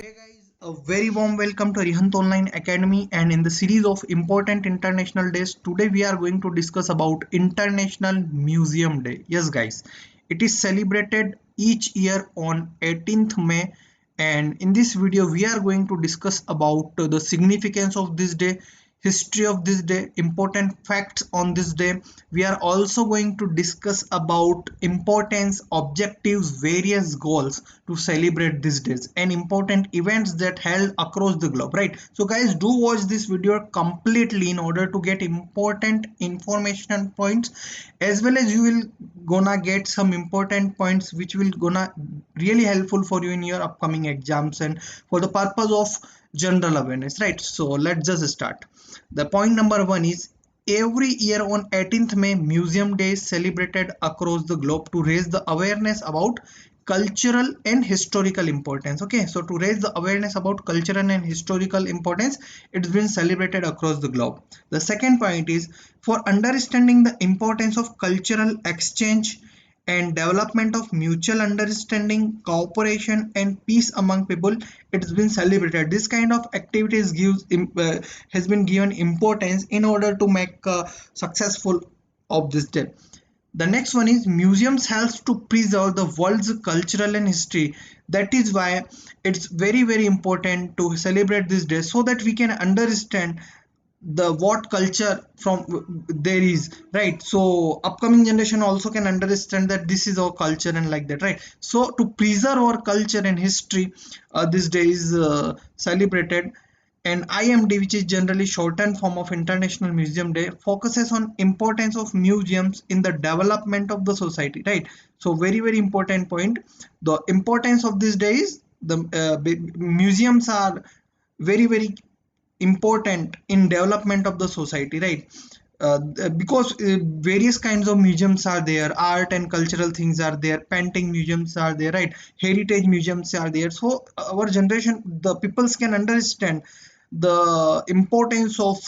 Hey guys, a very warm welcome to Arihant Online Academy, and in the series of important international days, today we are going to discuss about International Museum Day. Yes guys, it is celebrated each year on 18th May, and in this video we are going to discuss about the significance of this day, history of this day, important facts on this day. We are also going to discuss about importance, objectives, various goals to celebrate these days and important events that held across the globe, right? So guys, do watch this video completely in order to get important information points, as well as you will gonna get some important points which will gonna really helpful for you in your upcoming exams and for the purpose of general awareness, right? So let's just start. The point number one is every year on 18th May, Museum Day is celebrated across the globe to raise the awareness about cultural and historical importance. Okay, so to raise the awareness about cultural and historical importance, it's been celebrated across the globe. The second point is for understanding the importance of cultural exchange and development of mutual understanding, cooperation, and peace among people. It's been celebrated. This kind of activities has been given importance in order to make successful of this day. The next one is museums helps to preserve the world's cultural and history. That is why it's very important to celebrate this day so that we can understand the what culture from there is, right? So upcoming generation also can understand that this is our culture and like that, right? So to preserve our culture and history, this day is celebrated. And IMD, which is generally shortened form of International Museum Day, focuses on importance of museums in the development of the society, right? So very important point. The importance of this day is the museums are very important in development of the society, right? Because various kinds of museums are there, art and cultural things are there, painting museums are there, right? Heritage museums are there. So our generation, the peoples can understand the importance of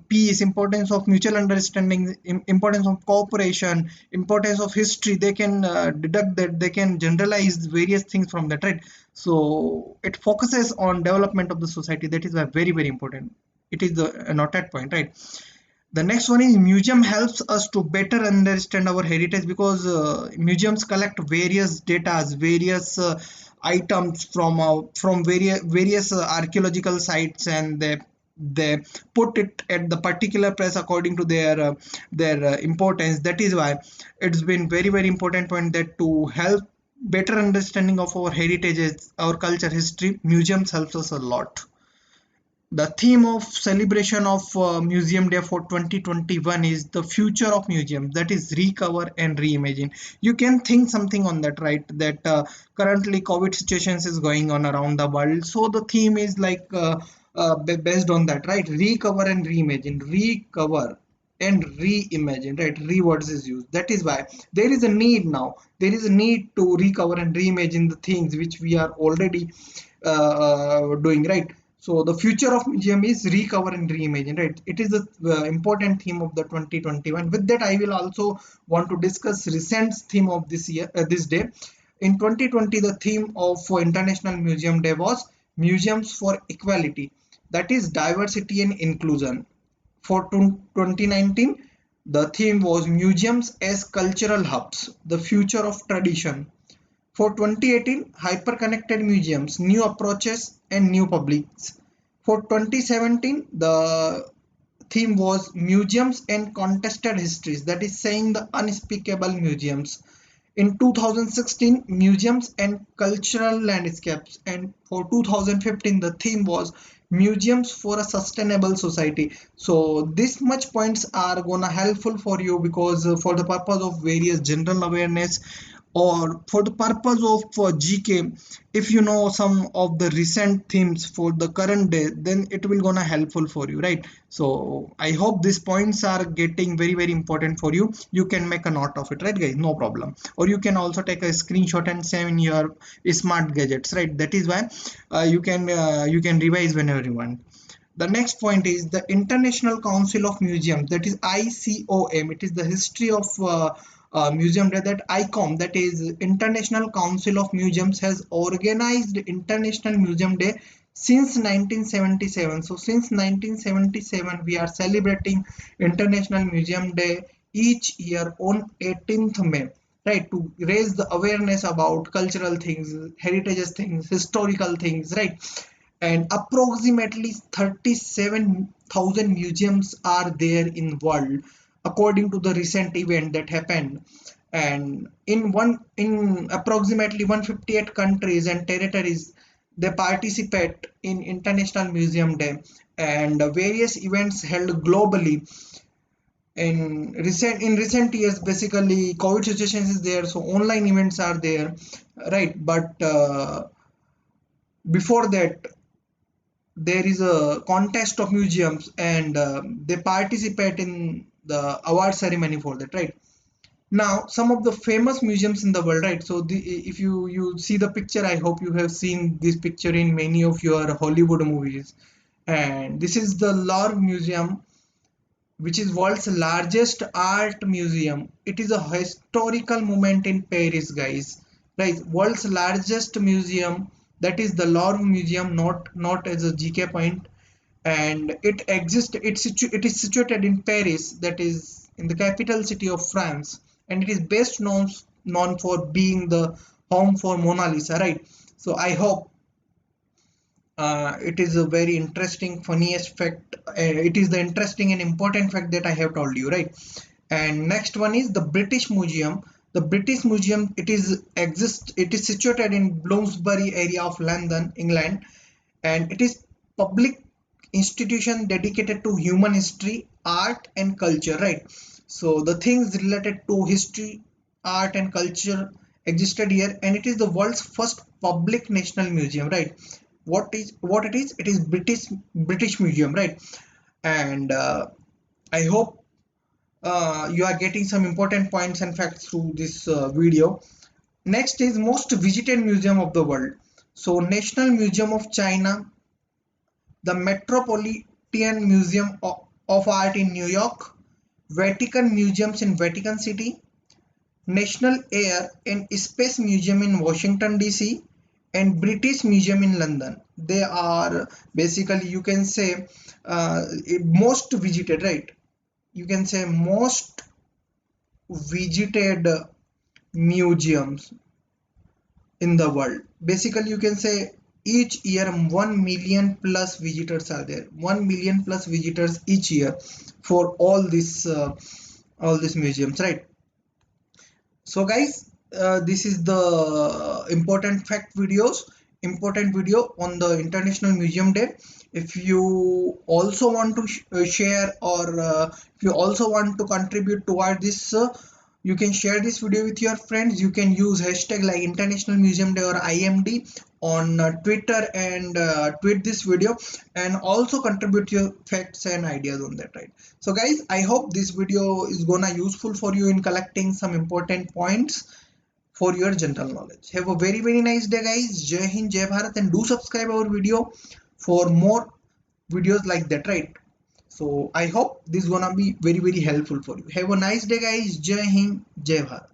peace, importance of mutual understanding, importance of cooperation, importance of history. They can deduct that, they can generalize various things from that, right? So it focuses on development of the society. That is why very important. It is the noted point, right? The next one is museum helps us to better understand our heritage, because museums collect various data, various items from various archaeological sites, and they put it at the particular place according to their importance. That is why it's been very important point that to help better understanding of our heritages, our culture, history, museums helps us a lot. The theme of celebration of Museum Day for 2021 is the future of museums, that is recover and reimagine. You can think something on that, right? That currently COVID situations is going on around the world. So the theme is like based on that, right? Recover and reimagine. Recover and reimagine, right? Rewords is used. That is why there is a need now. There is a need to recover and reimagine the things which we are already doing, right? So the future of museum is recover and reimagine, right? It is the important theme of the 2021. With that, I will also want to discuss recent theme of this year, this day. In 2020, the theme of International Museum Day was Museums for Equality, that is diversity and inclusion. For 2019, the theme was Museums as Cultural Hubs, the Future of Tradition. For 2018, hyper-connected museums, new approaches and new publics. For 2017, the theme was museums and contested histories, that is saying the unspeakable museums. In 2016, museums and cultural landscapes, and for 2015 the theme was museums for a sustainable society. So this much points are gonna helpful for you, because for the purpose of various general awareness or for the purpose of GK, if you know some of the recent themes for the current day, then it will gonna helpful for you, right? So I hope these points are getting very important for you. You can make a note of it, right guys? No problem. Or you can also take a screenshot and save in your smart gadgets, right? That is why you can revise whenever you want. The next point is the International Council of Museums, that is ICOM. It is the history of museum day, that ICOM, that is International Council of Museums, has organized International Museum Day since 1977. So since 1977 we are celebrating International Museum Day each year on 18th May, right, to raise the awareness about cultural things, heritage things, historical things, right. And approximately 37,000 museums are there in world, according to the recent event that happened. And in approximately 158 countries and territories, they participate in International Museum Day, and various events held globally. In recent years, basically COVID situation is there, so online events are there, right. But before that, there is a contest of museums, and they participate in the award ceremony for that, right. Now some of the famous museums in the world, right. So if you see the picture, I hope you have seen this picture in many of your Hollywood movies. And this is the Louvre Museum, which is world's largest art museum. It is a historical moment in Paris, guys. Right, world's largest museum, that is the Louvre Museum, not as a GK point. And it exists. It is situated in Paris, that is in the capital city of France, and it is best known for being the home for Mona Lisa, right? So I hope it is a very interesting, funniest fact. It is the interesting and important fact that I have told you, right? And next one is the British Museum. The British Museum, it is situated in Bloomsbury area of London, England, and it is public institution dedicated to human history, art, and culture, right? So the things related to history, art, and culture existed here, and it is the world's first public national museum, right? What it is? It is British Museum, right? And I hope you are getting some important points and facts through this video. Next is most visited museum of the world. So National Museum of China, the Metropolitan Museum of Art in New York, Vatican Museums in Vatican City, National Air and Space Museum in Washington DC, and British Museum in London. They are basically, you can say, most visited, right? You can say most visited museums in the world. Basically, you can say each year 1 million plus visitors are there. 1 million plus visitors each year for all these museums, right? So guys, this is the important video on the International Museum Day. If you also want to share, or if you also want to contribute toward this, you can share this video with your friends. You can use hashtag like International Museum Day or IMD on Twitter, and tweet this video, and also contribute your facts and ideas on that, right? So guys, I hope this video is gonna useful for you in collecting some important points for your general knowledge. Have a very nice day, guys. Jai Hind, Jai Bharat, and do subscribe our video for more videos like that, right? So I hope this is gonna be very helpful for you. Have a nice day, guys. Jai Hind, Jai Bharat.